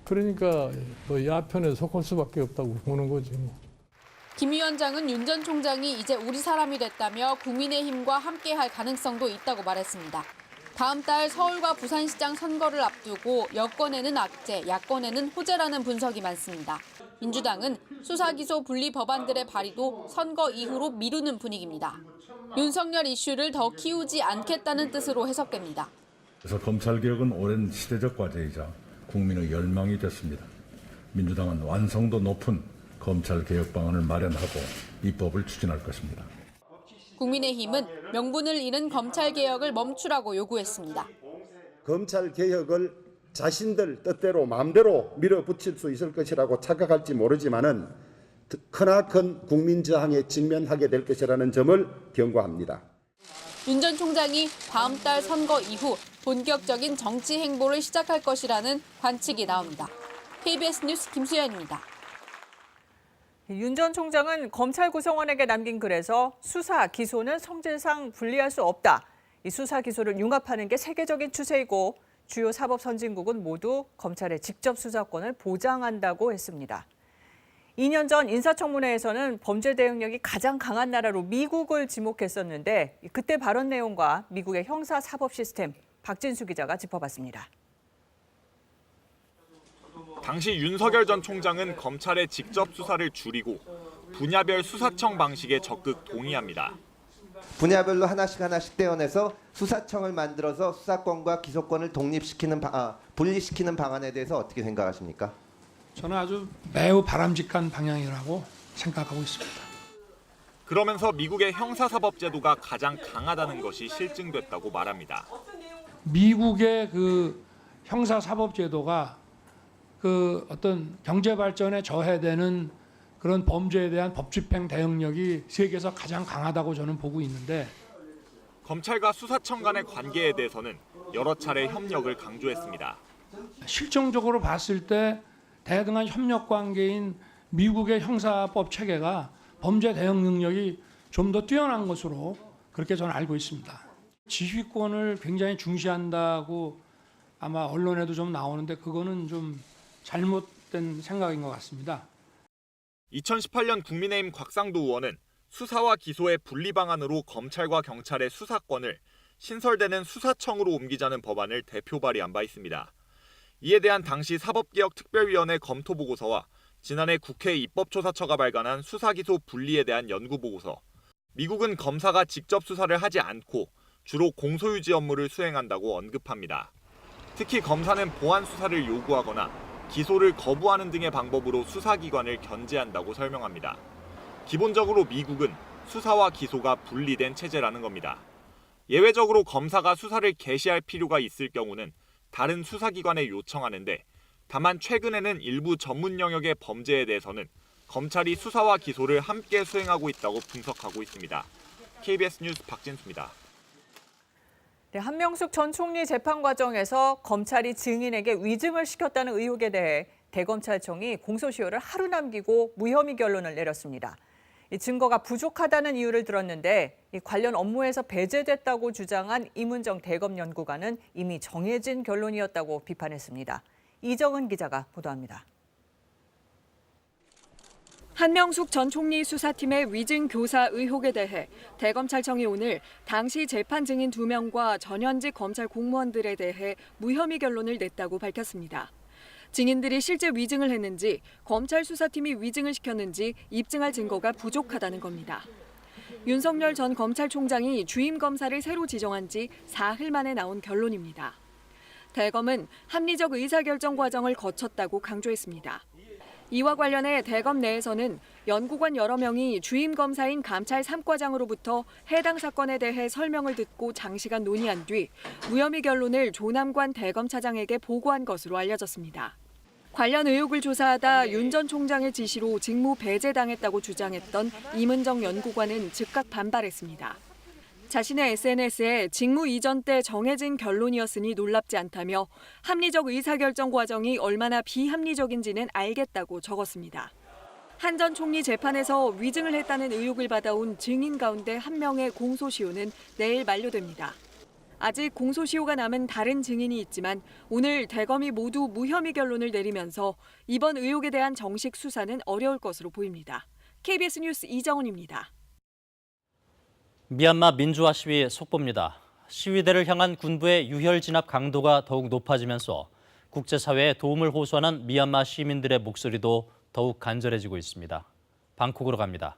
그러니까 뭐 야편에 속할 수밖에 없다고 보는 거지 뭐. 김 위원장은 윤 전 총장이 이제 우리 사람이 됐다며 국민의힘과 함께할 가능성도 있다고 말했습니다. 다음 달 서울과 부산시장 선거를 앞두고 여권에는 악재, 야권에는 호재라는 분석이 많습니다. 민주당은 수사기소 분리 법안들의 발의도 선거 이후로 미루는 분위기입니다. 윤석열 이슈를 더 키우지 않겠다는 뜻으로 해석됩니다. 그래서 검찰개혁은 오랜 시대적 과제이자 국민의 열망이 됐습니다. 민주당은 완성도 높은 검찰개혁 방안을 마련하고 입법을 추진할 것입니다. 국민의힘은 명분을 잃은 검찰개혁을 멈추라고 요구했습니다. 검찰개혁을 자신들 뜻대로 마음대로 밀어붙일 수 있을 것이라고 착각할지 모르지만은 크나큰 국민 저항에 직면하게 될 것이라는 점을 경고합니다. 윤 전 총장이 다음 달 선거 이후 본격적인 정치 행보를 시작할 것이라는 관측이 나옵니다. KBS 뉴스 김수연입니다. 윤 전 총장은 검찰 구성원에게 남긴 글에서 수사, 기소는 성질상 분리할 수 없다. 이 수사, 기소를 융합하는 게 세계적인 추세이고 주요 사법 선진국은 모두 검찰의 직접 수사권을 보장한다고 했습니다. 2년 전 인사청문회에서는 범죄 대응력이 가장 강한 나라로 미국을 지목했었는데 그때 발언 내용과 미국의 형사 사법 시스템 박진수 기자가 짚어봤습니다. 당시 윤석열 전 총장은 검찰의 직접 수사를 줄이고 분야별 수사청 방식에 적극 동의합니다. 분야별로 하나씩 떼어내서 수사청을 만들어서 수사권과 기소권을 분리시키는 방안에 대해서 어떻게 생각하십니까? 저는 아주 매우 바람직한 방향이라고 생각하고 있습니다. 그러면서 미국의 형사사법제도가 가장 강하다는 것이 실증됐다고 말합니다. 미국의 그 형사사법제도가 그 어떤 경제 발전에 저해되는 그런 범죄에 대한 법집행 대응력이 세계에서 가장 강하다고 저는 보고 있는데 검찰과 수사청 간의 관계에 대해서는 여러 차례 협력을 강조했습니다. 실정적으로 봤을 때 대등한 협력 관계인 미국의 형사법 체계가 범죄 대응 능력이 좀 더 뛰어난 것으로 그렇게 저는 알고 있습니다. 지휘권을 굉장히 중시한다고 아마 언론에도 좀 나오는데 그거는 좀 잘못된 생각인 것 같습니다. 2018년 국민의힘 곽상도 의원은 수사와 기소의 분리 방안으로 검찰과 경찰의 수사권을 신설되는 수사청으로 옮기자는 법안을 대표 발의한 바 있습니다. 이에 대한 당시 사법개혁특별위원회 검토보고서와 지난해 국회 입법조사처가 발간한 수사기소 분리에 대한 연구보고서, 미국은 검사가 직접 수사를 하지 않고 주로 공소유지 업무를 수행한다고 언급합니다. 특히 검사는 보안 수사를 요구하거나 기소를 거부하는 등의 방법으로 수사기관을 견제한다고 설명합니다. 기본적으로 미국은 수사와 기소가 분리된 체제라는 겁니다. 예외적으로 검사가 수사를 개시할 필요가 있을 경우는 다른 수사기관에 요청하는데, 다만 최근에는 일부 전문 영역의 범죄에 대해서는 검찰이 수사와 기소를 함께 수행하고 있다고 분석하고 있습니다. KBS 뉴스 박진수입니다. 네, 한명숙 전 총리 재판 과정에서 검찰이 증인에게 위증을 시켰다는 의혹에 대해 대검찰청이 공소시효를 하루 남기고 무혐의 결론을 내렸습니다. 이 증거가 부족하다는 이유를 들었는데 이 관련 업무에서 배제됐다고 주장한 이문정 대검 연구관은 이미 정해진 결론이었다고 비판했습니다. 이정은 기자가 보도합니다. 한명숙 전 총리 수사팀의 위증 교사 의혹에 대해 대검찰청이 오늘 당시 재판 증인 2명과 전현직 검찰 공무원들에 대해 무혐의 결론을 냈다고 밝혔습니다. 증인들이 실제 위증을 했는지, 검찰 수사팀이 위증을 시켰는지 입증할 증거가 부족하다는 겁니다. 윤석열 전 검찰총장이 주임 검사를 새로 지정한 지 사흘 만에 나온 결론입니다. 대검은 합리적 의사결정 과정을 거쳤다고 강조했습니다. 이와 관련해 대검 내에서는 연구관 여러 명이 주임 검사인 감찰 3과장으로부터 해당 사건에 대해 설명을 듣고 장시간 논의한 뒤 무혐의 결론을 조남관 대검차장에게 보고한 것으로 알려졌습니다. 관련 의혹을 조사하다 윤 전 총장의 지시로 직무 배제당했다고 주장했던 이문정 연구관은 즉각 반발했습니다. 자신의 SNS에 직무 이전 때 정해진 결론이었으니 놀랍지 않다며 합리적 의사결정 과정이 얼마나 비합리적인지는 알겠다고 적었습니다. 한 전 총리 재판에서 위증을 했다는 의혹을 받아온 증인 가운데 한 명의 공소시효는 내일 만료됩니다. 아직 공소시효가 남은 다른 증인이 있지만 오늘 대검이 모두 무혐의 결론을 내리면서 이번 의혹에 대한 정식 수사는 어려울 것으로 보입니다. KBS 뉴스 이정은입니다. 미얀마 민주화 시위 속보입니다. 시위대를 향한 군부의 유혈 진압 강도가 더욱 높아지면서 국제사회에 도움을 호소하는 미얀마 시민들의 목소리도 더욱 간절해지고 있습니다. 방콕으로 갑니다.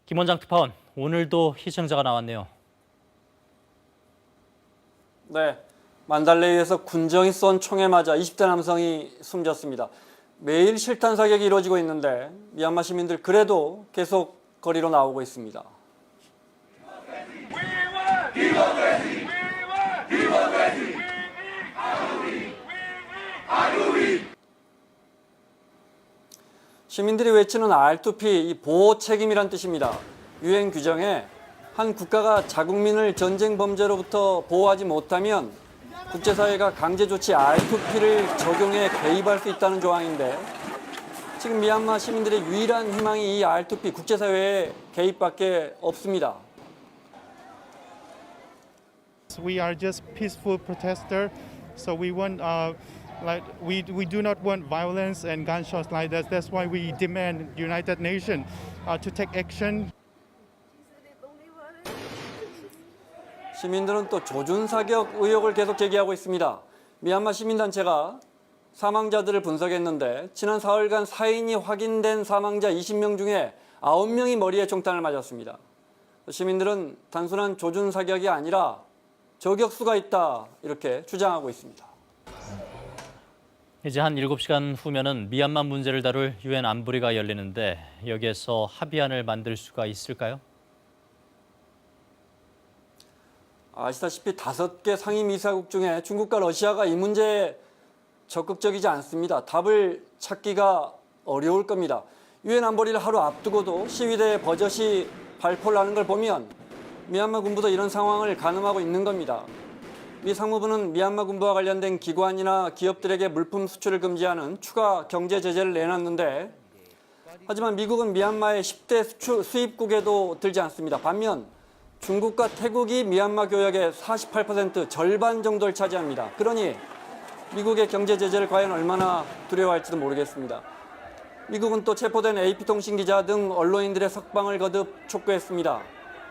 김원장 특파원, 오늘도 희생자가 나왔네요. 네, 만달레이에서 군정이 쏜 총에 맞아 20대 남성이 숨졌습니다. 매일 실탄 사격이 이루어지고 있는데 미얀마 시민들 그래도 계속 거리로 나오고 있습니다. 시민들이 외치는 R2P, 이 보호 책임이란 뜻입니다. 유엔 규정에 한 국가가 자국민을 전쟁 범죄로부터 보호하지 못하면 국제사회가 강제 조치 R2P를 적용해 개입할 수 있다는 조항인데 지금 미얀마 시민들의 유일한 희망이 이 R2P 국제사회의 개입밖에 없습니다. We are just peaceful protesters, so we want we do not want violence and gunshots like that. That's why we demand United Nations to take action. 시민들은 또 조준 사격 의혹을 계속 제기하고 있습니다. 미얀마 시민단체가 사망자들을 분석했는데 지난 4일간 사인이 확인된 사망자 20명 중에 9명이 머리에 총탄을 맞았습니다. 시민들은 단순한 조준 사격이 아니라 저격수가 있다 이렇게 주장하고 있습니다. 이제 한 7시간 후면은 미얀마 문제를 다룰 유엔 안보리가 열리는데 여기에서 합의안을 만들 수가 있을까요? 아시다시피 5개 상임이사국 중에 중국과 러시아가 이 문제에 적극적이지 않습니다. 답을 찾기가 어려울 겁니다. 유엔 안보리를 하루 앞두고도 시위대의 버젓이 발포를 하는 걸 보면 미얀마 군부도 이런 상황을 가늠하고 있는 겁니다. 미 상무부는 미얀마 군부와 관련된 기관이나 기업들에게 물품 수출을 금지하는 추가 경제 제재를 내놨는데 하지만 미국은 미얀마의 10대 수입국에도 들지 않습니다. 반면 중국과 태국이 미얀마 교역의 48% 절반 정도를 차지합니다. 그러니 미국의 경제 제재를 과연 얼마나 두려워할지도 모르겠습니다. 미국은 또 체포된 AP통신 기자 등 언론인들의 석방을 거듭 촉구했습니다.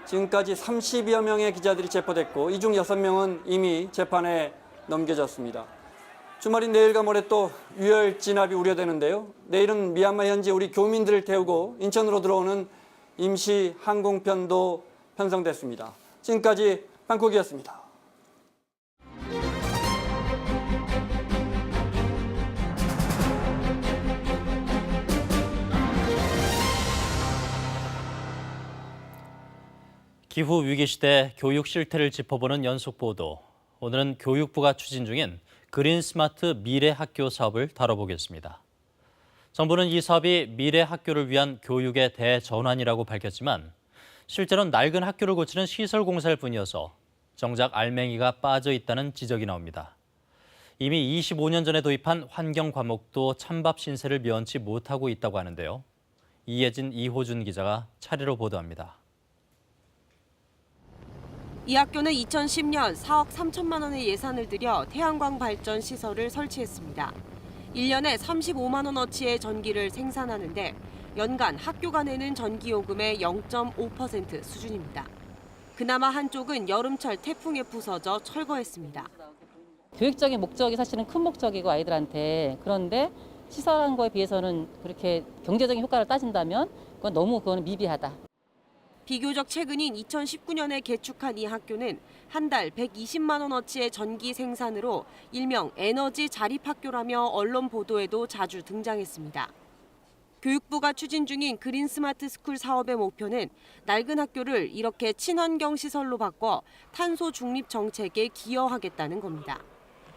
지금까지 30여 명의 기자들이 체포됐고 이 중 6명은 이미 재판에 넘겨졌습니다. 주말인 내일과 모레 또 유혈 진압이 우려되는데요. 내일은 미얀마 현지 우리 교민들을 태우고 인천으로 들어오는 임시 항공편도 편성됐습니다. 지금까지 방콕이었습니다. 기후 위기 시대 교육 실태를 짚어보는 연속 보도. 오늘은 교육부가 추진 중인 그린 스마트 미래 학교 사업을 다뤄보겠습니다. 정부는 이 사업이 미래 학교를 위한 교육의 대전환이라고 밝혔지만 실제로는 낡은 학교를 고치는 시설 공사일 뿐이어서 정작 알맹이가 빠져 있다는 지적이 나옵니다. 이미 25년 전에 도입한 환경 과목도 찬밥 신세를 면치 못하고 있다고 하는데요. 이예진, 이호준 기자가 차례로 보도합니다. 이 학교는 2010년 4억 3천만 원의 예산을 들여 태양광 발전 시설을 설치했습니다. 1년에 35만 원어치의 전기를 생산하는데 연간 학교가 내는 전기요금의 0.5% 수준입니다. 그나마 한쪽은 여름철 태풍에 부서져 철거했습니다. 교육적인 목적이 사실은 큰 목적이고 아이들한테 그런데 시설한 거에 비해서는 그렇게 경제적인 효과를 따진다면 그건 미비하다. 비교적 최근인 2019년에 개축한 이 학교는 한 달 120만 원어치의 전기 생산으로 일명 에너지 자립학교라며 언론 보도에도 자주 등장했습니다. 교육부가 추진 중인 그린 스마트 스쿨 사업의 목표는 낡은 학교를 이렇게 친환경 시설로 바꿔 탄소 중립 정책에 기여하겠다는 겁니다.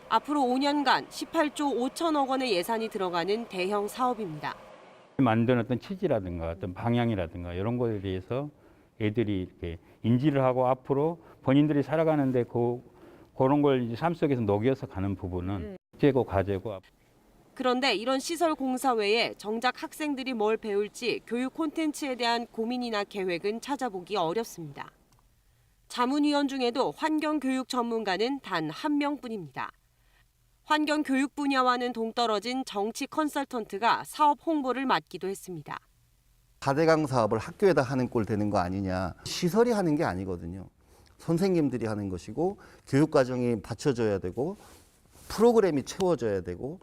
앞으로 5년간 18조 5천억 원의 예산이 들어가는 대형 사업입니다. 만드는 어떤 취지라든가 어떤 방향이라든가 이런 것에 대해서 애들이 이렇게 인지를 하고 앞으로 본인들이 살아가는데 그런 걸 이제 삶 속에서 녹여서 가는 부분은 숙제고 과제고. 그런데 이런 시설 공사 외에 정작 학생들이 뭘 배울지 교육 콘텐츠에 대한 고민이나 계획은 찾아보기 어렵습니다. 자문위원 중에도 환경교육 전문가는 단 한 명뿐입니다. 환경교육 분야와는 동떨어진 정치 컨설턴트가 사업 홍보를 맡기도 했습니다. 4대강 사업을 학교에다 하는 꼴 되는 거 아니냐. 시설이 하는 게 아니거든요. 선생님들이 하는 것이고 교육과정이 받쳐줘야 되고 프로그램이 채워져야 되고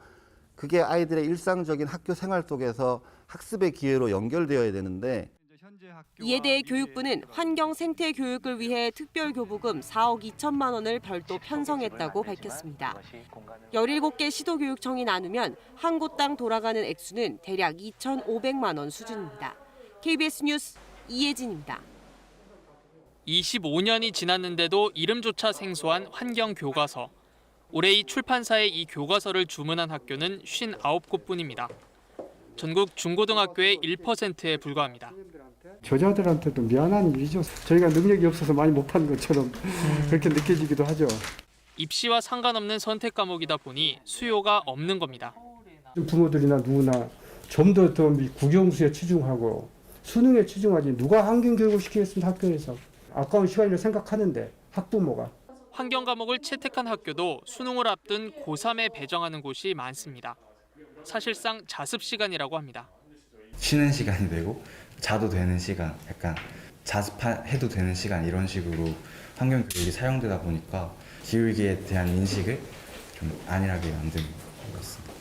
그게 아이들의 일상적인 학교 생활 속에서 학습의 기회로 연결되어야 되는데 이에 대해 교육부는 환경 생태 교육을 위해 특별교부금 4억 2천만 원을 별도 편성했다고 밝혔습니다. 17개 시도교육청이 나누면 한 곳당 돌아가는 액수는 대략 2,500만 원 수준입니다. KBS 뉴스 이혜진입니다. 25년이 지났는데도 이름조차 생소한 환경교과서. 올해 이 출판사에 이 교과서를 주문한 학교는 59곳뿐입니다. 전국 중고등학교의 1%에 불과합니다. 저자들한테도 미안한 일이죠. 저희가 능력이 없어서 많이 못 판 것처럼 그렇게 느껴지기도 하죠. 입시와 상관없는 선택 과목이다 보니 수요가 없는 겁니다. 부모들이나 누구나 좀 더 국영수에 치중하고 수능에 치중하지 누가 환경교육을 시키겠습니까 학교에서. 아까운 시간이라 생각하는데 학부모가. 환경 과목을 채택한 학교도 수능을 앞둔 고3에 배정하는 곳이 많습니다. 사실상 자습 시간이라고 합니다. 쉬는 시간이 되고 자도 되는 시간, 약간 자습해도 되는 시간 이런 식으로 환경교육이 사용되다 보니까 기후위기에 대한 인식을 좀 안일하게 만드는 것 같습니다.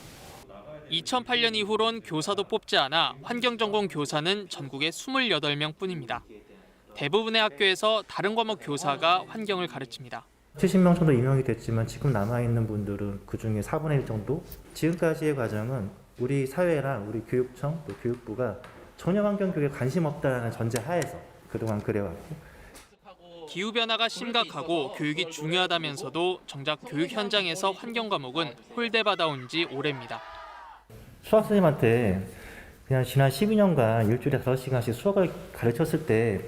2008년 이후론 교사도 뽑지 않아 환경전공 교사는 전국에 28명뿐입니다. 대부분의 학교에서 다른 과목 교사가 환경을 가르칩니다. 70명 정도 임용이 됐지만 지금 남아있는 분들은 그중에 4분의 1 정도? 지금까지의 과정은 우리 사회랑 우리 교육청 또 교육부가 전혀 환경교육에 관심 없다는 전제 하에서 그동안 그래왔고 기후변화가 심각하고 교육이 중요하다면서도 정작 교육 현장에서 환경 과목은 홀대받아온 지 오래입니다. 수학 선생님한테 그냥 지난 12년간 일주일에 5시간씩 수학을 가르쳤을 때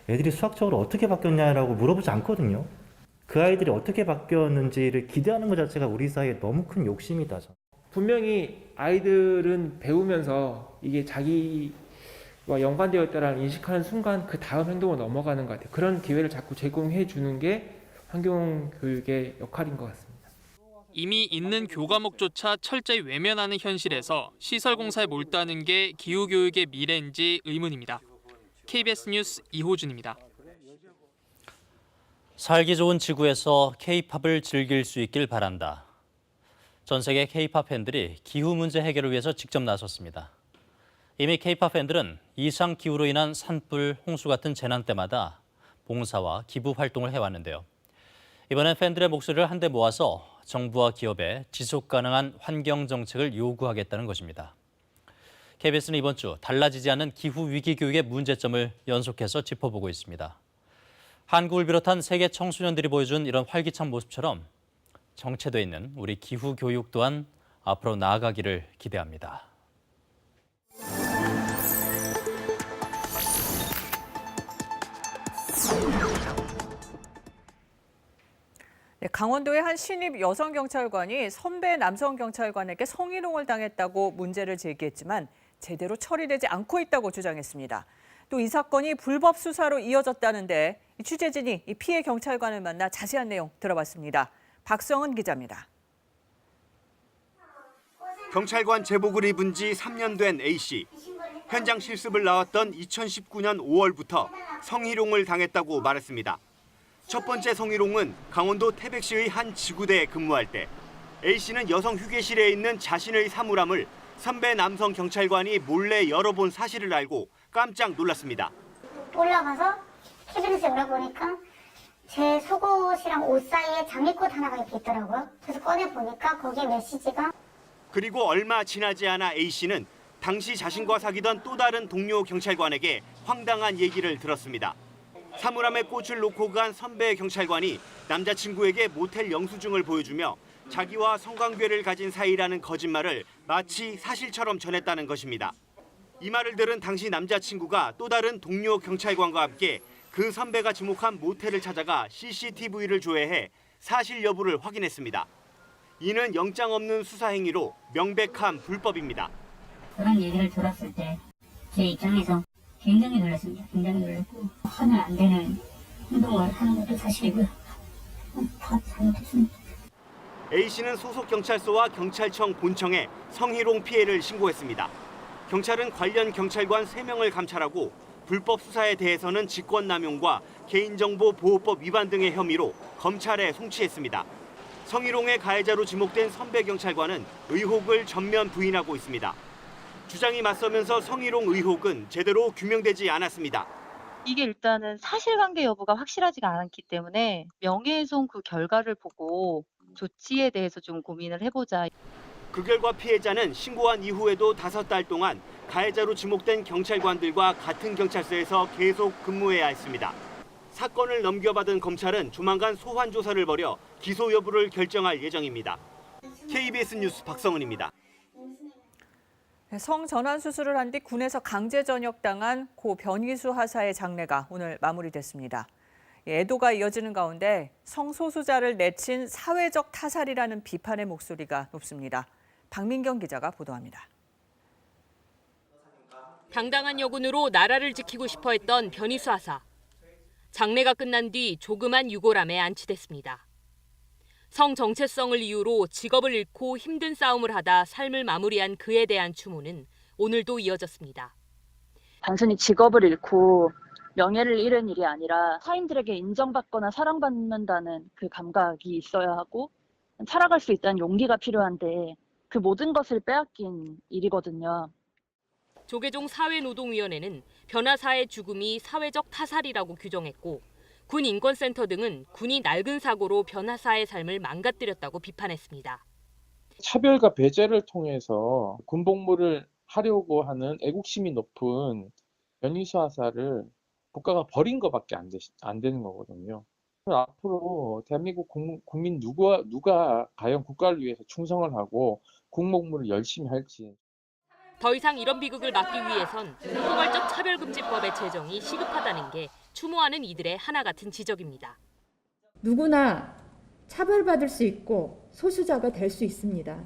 애들이 수학적으로 어떻게 바뀌었냐라고 물어보지 않거든요. 그 아이들이 어떻게 바뀌었는지를 기대하는 것 자체가 우리 사회에 너무 큰 욕심이다. 분명히 아이들은 배우면서 이게 자기와 연관되어 있다는 인식하는 순간 그 다음 행동으로 넘어가는 것 같아요. 그런 기회를 자꾸 제공해 주는 게 환경교육의 역할인 것 같습니다. 이미 있는 교과목조차 철저히 외면하는 현실에서 시설공사에 몰두하는 게 기후교육의 미래인지 의문입니다. KBS 뉴스 이호준입니다. 살기 좋은 지구에서 K-팝을 즐길 수 있길 바란다. 전 세계 K-팝 팬들이 기후 문제 해결을 위해서 직접 나섰습니다. 이미 K-팝 팬들은 이상 기후로 인한 산불, 홍수 같은 재난 때마다 봉사와 기부 활동을 해왔는데요. 이번엔 팬들의 목소리를 한데 모아서 정부와 기업에 지속 가능한 환경 정책을 요구하겠다는 것입니다. KBS는 이번 주 달라지지 않는 기후 위기 교육의 문제점을 연속해서 짚어보고 있습니다. 한국을 비롯한 세계 청소년들이 보여준 이런 활기찬 모습처럼 정체돼 있는 우리 기후 교육 또한 앞으로 나아가기를 기대합니다. 강원도의 한 신입 여성 경찰관이 선배 남성 경찰관에게 성희롱을 당했다고 문제를 제기했지만 제대로 처리되지 않고 있다고 주장했습니다. 또 이 사건이 불법 수사로 이어졌다는데 취재진이 이 피해 경찰관을 만나 자세한 내용 들어봤습니다. 박성은 기자입니다. 경찰관 제복을 입은 지 3년 된 A씨. 현장 실습을 나왔던 2019년 5월부터 성희롱을 당했다고 말했습니다. 첫 번째 성희롱은 강원도 태백시의 한 지구대에 근무할 때 A씨는 여성 휴게실에 있는 자신의 사물함을 선배 남성 경찰관이 몰래 열어본 사실을 알고 깜짝 놀랐습니다. 올라가서 캐비넷에 열어보니까 제 속옷이랑 옷 사이에 장미꽃 하나가 이렇게 있더라고요. 그래서 꺼내보니까 거기에 메시지가 그리고 얼마 지나지 않아 A씨는 당시 자신과 사귀던 또 다른 동료 경찰관에게 황당한 얘기를 들었습니다. 사물함에 꽃을 놓고 간 선배 경찰관이 남자친구에게 모텔 영수증을 보여주며 자기와 성관계를 가진 사이라는 거짓말을 마치 사실처럼 전했다는 것입니다. 이 말을 들은 당시 남자친구가 또 다른 동료 경찰관과 함께 그 선배가 지목한 모텔을 찾아가 CCTV를 조회해 사실 여부를 확인했습니다. 이는 영장 없는 수사 행위로 명백한 불법입니다. 그런 얘기를 들었을 때 제 입장에서 굉장히 놀랐습니다. 굉장히 놀랐고 하면 안 되는 운동을 하는 것도 사실이고요. 다 잘못했습니다. A씨는 소속 경찰서와 경찰청 본청에 성희롱 피해를 신고했습니다. 경찰은 관련 경찰관 3명을 감찰하고 불법 수사에 대해서는 직권남용과 개인정보보호법 위반 등의 혐의로 검찰에 송치했습니다. 성희롱의 가해자로 지목된 선배 경찰관은 의혹을 전면 부인하고 있습니다. 주장이 맞서면서 성희롱 의혹은 제대로 규명되지 않았습니다. 이게 일단은 사실관계 여부가 확실하지가 않기 때문에 명예훼손 그 결과를 보고 조치에 대해서 좀 고민을 해보자. 그 결과 피해자는 신고한 이후에도 5달 동안 가해자로 지목된 경찰관들과 같은 경찰서에서 계속 근무해야 했습니다. 사건을 넘겨받은 검찰은 조만간 소환 조사를 벌여 기소 여부를 결정할 예정입니다. KBS 뉴스 박성은입니다. 성전환 수술을 한 뒤 군에서 강제 전역당한 고 변희수 하사의 장례가 오늘 마무리됐습니다. 애도가 이어지는 가운데 성소수자를 내친 사회적 타살이라는 비판의 목소리가 높습니다. 박민경 기자가 보도합니다. 당당한 여군으로 나라를 지키고 싶어 했던 변희수 하사. 장례가 끝난 뒤 조그만 유골함에 안치됐습니다. 성 정체성을 이유로 직업을 잃고 힘든 싸움을 하다 삶을 마무리한 그에 대한 추모는 오늘도 이어졌습니다. 단순히 직업을 잃고 명예를 잃은 일이 아니라 타인들에게 인정받거나 사랑받는다는 그 감각이 있어야 하고 살아갈 수 있다는 용기가 필요한데 그 모든 것을 빼앗긴 일이거든요. 조계종 사회노동위원회는 변하사의 죽음이 사회적 타살이라고 규정했고 군인권센터 등은 군이 낡은 사고로 변하사의 삶을 망가뜨렸다고 비판했습니다. 차별과 배제를 통해서 군복무를 하려고 하는 애국심이 높은 변희수 하사를 국가가 버린 것밖에 안 되는 거거든요. 앞으로 대한민국 국민 누가 과연 국가를 위해서 충성을 하고 군복무를 열심히 할지. 더 이상 이런 비극을 막기 위해선 포괄적 차별금지법의 제정이 시급하다는 게 추모하는 이들의 하나 같은 지적입니다. 누구나 차별받을 수 있고 소수자가 될 수 있습니다.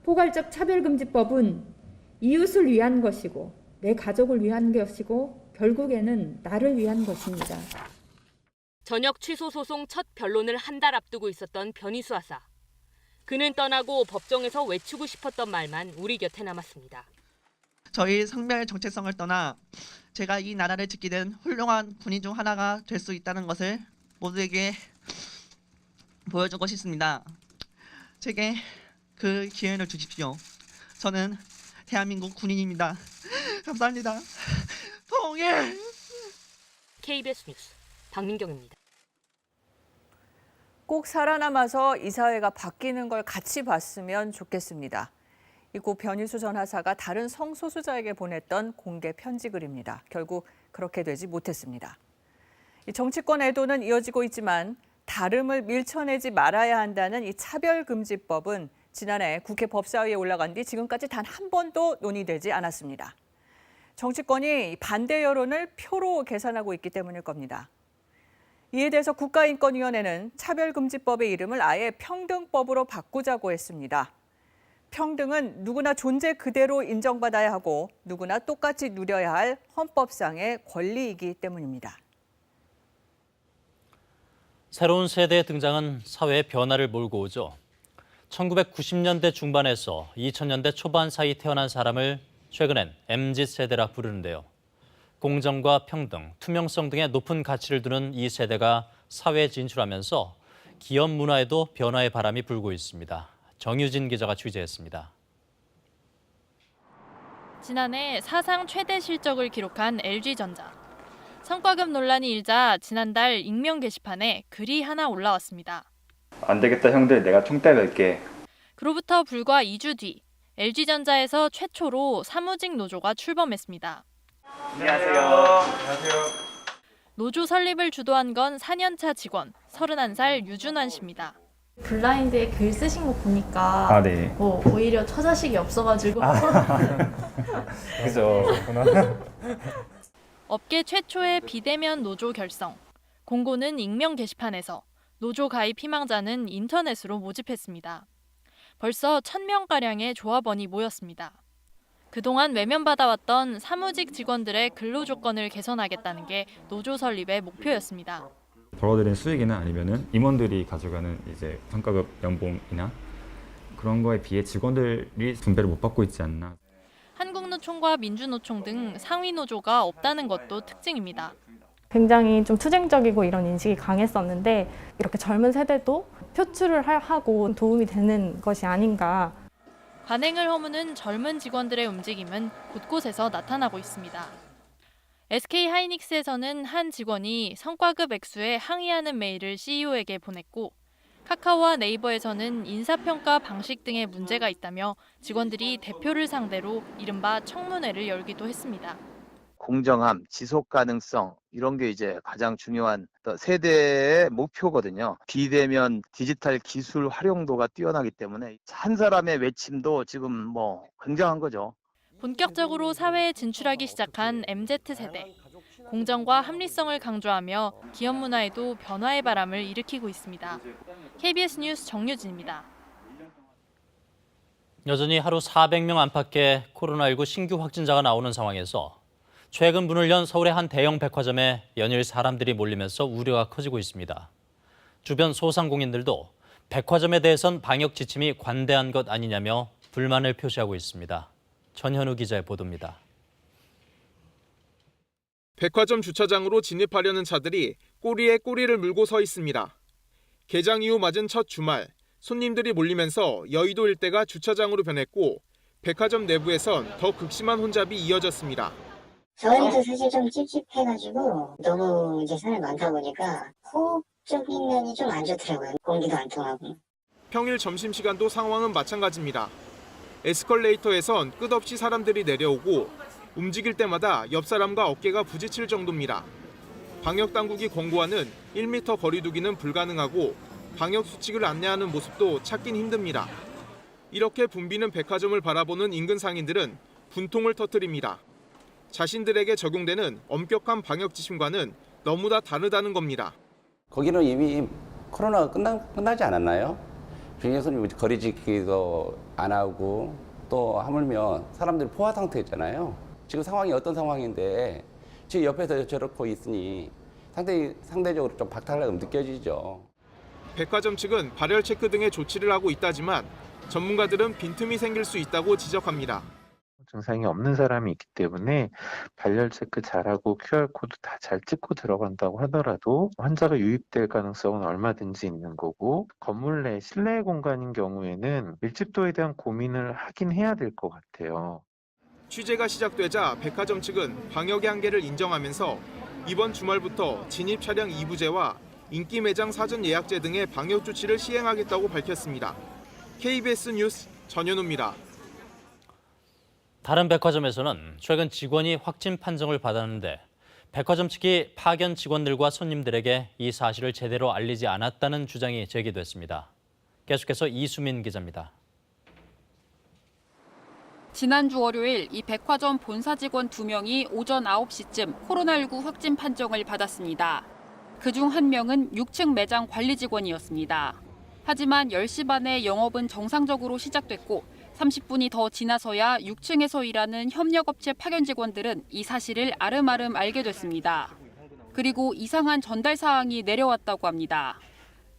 포괄적 차별금지법은 이웃을 위한 것이고 내 가족을 위한 것이고 결국에는 나를 위한 것입니다. 전역 취소 소송 첫 변론을 한 달 앞두고 있었던 변희수 하사. 그는 떠나고 법정에서 외치고 싶었던 말만 우리 곁에 남았습니다. 저희 성별 정체성을 떠나 제가 이 나라를 지키는 훌륭한 군인 중 하나가 될 수 있다는 것을 모두에게 보여주고 싶습니다. 제게 그 기회를 주십시오. 저는 대한민국 군인입니다. 감사합니다. 통일! KBS 뉴스 박민경입니다. 꼭 살아남아서 이 사회가 바뀌는 걸 같이 봤으면 좋겠습니다. 고 변희수 전 하사가 다른 성소수자에게 보냈던 공개 편지 글입니다. 결국 그렇게 되지 못했습니다. 정치권 애도는 이어지고 있지만 다름을 밀쳐내지 말아야 한다는 이 차별금지법은 지난해 국회 법사위에 올라간 뒤 지금까지 단 한 번도 논의되지 않았습니다. 정치권이 반대 여론을 표로 계산하고 있기 때문일 겁니다. 이에 대해서 국가인권위원회는 차별금지법의 이름을 아예 평등법으로 바꾸자고 했습니다. 평등은 누구나 존재 그대로 인정받아야 하고 누구나 똑같이 누려야 할 헌법상의 권리이기 때문입니다. 새로운 세대의 등장은 사회의 변화를 몰고 오죠. 1990년대 중반에서 2000년대 초반 사이 태어난 사람을 최근엔 MZ세대라 부르는데요. 공정과 평등, 투명성 등의 높은 가치를 두는 이 세대가 사회에 진출하면서 기업 문화에도 변화의 바람이 불고 있습니다. 정유진 기자가 취재했습니다. 지난해 사상 최대 실적을 기록한 LG전자. 성과급 논란이 일자 지난달 익명 게시판에 글이 하나 올라왔습니다. 안 되겠다 형들, 내가 총대 맬게. 그로부터 불과 2주 뒤 LG전자에서 최초로 사무직 노조가 출범했습니다. 안녕하세요. 안녕하세요. 노조 설립을 주도한 건 4년차 직원 31살 유준환 씨입니다. 블라인드에 글 쓰신 거 보니까 네. 뭐 오히려 처자식이 없어가지고 그죠. 업계 최초의 비대면 노조 결성. 공고는 익명 게시판에서, 노조 가입 희망자는 인터넷으로 모집했습니다. 벌써 1000명가량의 조합원이 모였습니다. 그동안 외면받아왔던 사무직 직원들의 근로 조건을 개선하겠다는 게 노조 설립의 목표였습니다. 벌어들인 수익이나 아니면은 임원들이 가져가는 이제 성과급 연봉이나 그런 거에 비해 직원들이 분배를 못 받고 있지 않나. 한국노총과 민주노총 등 상위 노조가 없다는 것도 특징입니다. 굉장히 좀 투쟁적이고 이런 인식이 강했었는데 이렇게 젊은 세대도 표출을 하고 도움이 되는 것이 아닌가. 관행을 허무는 젊은 직원들의 움직임은 곳곳에서 나타나고 있습니다. SK하이닉스에서는 한 직원이 성과급 액수에 항의하는 메일을 CEO에게 보냈고, 카카오와 네이버에서는 인사평가 방식 등의 문제가 있다며 직원들이 대표를 상대로 이른바 청문회를 열기도 했습니다. 공정함, 지속 가능성 이런 게 이제 가장 중요한 세대의 목표거든요. 비대면 디지털 기술 활용도가 뛰어나기 때문에 한 사람의 외침도 지금 굉장한 거죠. 본격적으로 사회에 진출하기 시작한 MZ세대. 공정과 합리성을 강조하며 기업 문화에도 변화의 바람을 일으키고 있습니다. KBS 뉴스 정유진입니다. 여전히 하루 400명 안팎의 코로나19 신규 확진자가 나오는 상황에서 최근 문을 연 서울의 한 대형 백화점에 연일 사람들이 몰리면서 우려가 커지고 있습니다. 주변 소상공인들도 백화점에 대해선 방역 지침이 관대한 것 아니냐며 불만을 표시하고 있습니다. 전현우 기자의 보도입니다. 백화점 주차장으로 진입하려는 차들이 꼬리에 꼬리를 물고 서 있습니다. 개장 이후 맞은 첫 주말, 손님들이 몰리면서 여의도 일대가 주차장으로 변했고 백화점 내부에선 더 극심한 혼잡이 이어졌습니다. 저희도 사실 좀 찝찝해가지고 너무 이제 사람이 많다 보니까 호흡적인 면이 좀 안 좋더라고요. 공기도 안 통하고. 평일 점심시간도 상황은 마찬가지입니다. 에스컬레이터에선 끝없이 사람들이 내려오고 움직일 때마다 옆 사람과 어깨가 부딪힐 정도입니다. 방역당국이 권고하는 1m 거리 두기는 불가능하고 방역수칙을 안내하는 모습도 찾긴 힘듭니다. 이렇게 붐비는 백화점을 바라보는 인근 상인들은 분통을 터뜨립니다. 자신들에게 적용되는 엄격한 방역 지침과는 너무나 다르다는 겁니다. 거기는 이미 코로나가 끝나지 않았나요? 비행선이 거리 지키기도 안 하고 또 하물며 사람들이 포화 상태였잖아요. 지금 상황이 어떤 상황인데 지금 옆에서 저렇게 있으니 상대적으로 좀 박탈감 느껴지죠. 백화점 측은 발열 체크 등의 조치를 하고 있다지만 전문가들은 빈틈이 생길 수 있다고 지적합니다. 증상이 없는 사람이 있기 때문에 발열 체크 잘하고 QR코드 다 잘 찍고 들어간다고 하더라도 환자가 유입될 가능성은 얼마든지 있는 거고, 건물 내 실내 공간인 경우에는 밀집도에 대한 고민을 하긴 해야 될 것 같아요. 취재가 시작되자 백화점 측은 방역의 한계를 인정하면서 이번 주말부터 진입 차량 2부제와 인기 매장 사전 예약제 등의 방역 조치를 시행하겠다고 밝혔습니다. KBS 뉴스 전현우입니다. 다른 백화점에서는 최근 직원이 확진 판정을 받았는데 백화점 측이 파견 직원들과 손님들에게 이 사실을 제대로 알리지 않았다는 주장이 제기됐습니다. 계속해서 이수민 기자입니다. 지난주 월요일 이 백화점 본사 직원 2명이 오전 9시쯤 코로나19 확진 판정을 받았습니다. 그중 1명은 6층 매장 관리 직원이었습니다. 하지만 10시 반에 영업은 정상적으로 시작됐고 30분이 더 지나서야 6층에서 일하는 협력업체 파견 직원들은 이 사실을 아름아름 알게 됐습니다. 그리고 이상한 전달 사항이 내려왔다고 합니다.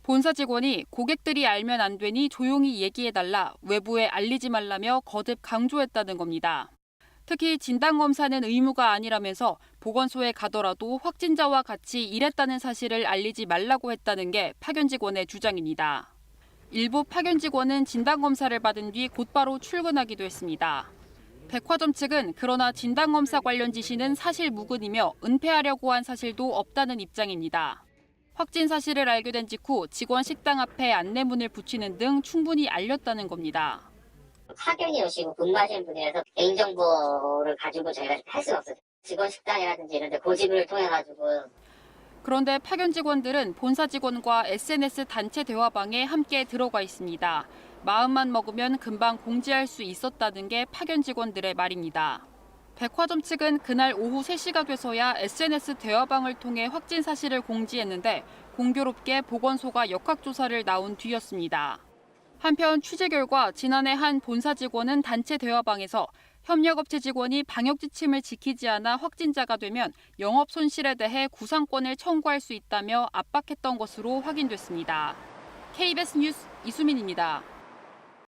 본사 직원이 고객들이 알면 안 되니 조용히 얘기해달라, 외부에 알리지 말라며 거듭 강조했다는 겁니다. 특히 진단검사는 의무가 아니라면서 보건소에 가더라도 확진자와 같이 일했다는 사실을 알리지 말라고 했다는 게 파견 직원의 주장입니다. 일부 파견 직원은 진단검사를 받은 뒤 곧바로 출근하기도 했습니다. 백화점 측은 그러나 진단검사 관련 지시는 사실 무근이며 은폐하려고 한 사실도 없다는 입장입니다. 확진 사실을 알게 된 직후 직원 식당 앞에 안내문을 붙이는 등 충분히 알렸다는 겁니다. 파견이 오시고 근무하시는 분이라서 개인정보를 가지고 저희가 할 수는 없어요. 직원 식당이라든지 이런 데 고집을 통해가지고. 그런데 파견 직원들은 본사 직원과 SNS 단체 대화방에 함께 들어가 있습니다. 마음만 먹으면 금방 공지할 수 있었다는 게 파견 직원들의 말입니다. 백화점 측은 그날 오후 3시가 돼서야 SNS 대화방을 통해 확진 사실을 공지했는데 공교롭게 보건소가 역학조사를 나온 뒤였습니다. 한편 취재 결과 지난해 한 본사 직원은 단체 대화방에서 협력업체 직원이 방역 지침을 지키지 않아 확진자가 되면 영업 손실에 대해 구상권을 청구할 수 있다며 압박했던 것으로 확인됐습니다. KBS 뉴스 이수민입니다.